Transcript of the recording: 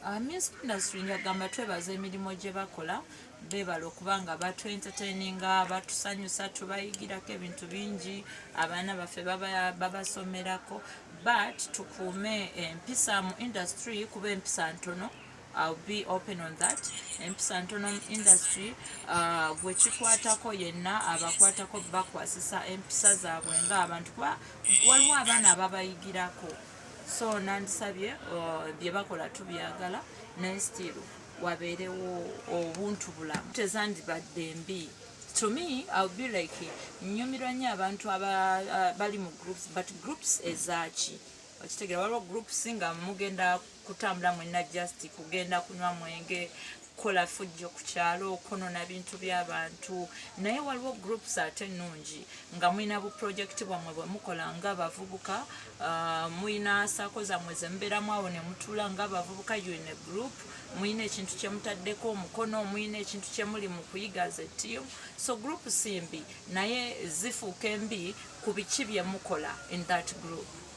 Music industry njagamba twebaza emirimu gye bakola beebala okuba nga batu entertaininga batusanyusa tubayigirako ebintu bingi abaana baffe babasomerako but tukuume empisa mu industry kuba empisa ntono. I'll be open on that. Empisa ntono mu industry gwe kikwatako yenna abakwatako bakwasisa empisa zaabwe ng'abantu kuba waliwo abaana ababayigirako. So nandisabye bye bakola tubyagala naye still wabeerewo obuntu bulamu tezandibadde mbi. To me, I'll be like nyumirwa nnyo abantu bali mu groups, but groups ezaaki okitegera waliwo groups nga mugenda kutambula mwenna just kugenda kunywa mwenge kukola fujjo ku kyalo okonona bintu by'abantu naye waliwo groups ate ennungi nga mulina bu project bwamwe bwe mukola ng'abavubuka mulina saako zammwe ze mubeeramu awo ne mutuula ng'abavubuka you in a group mulina ekintu kye mutaddeko omukono mulina ekintu kye muli mu kuyiga as a team. So group si mbi naye zifuuka embi ku biki bye mukola in that group.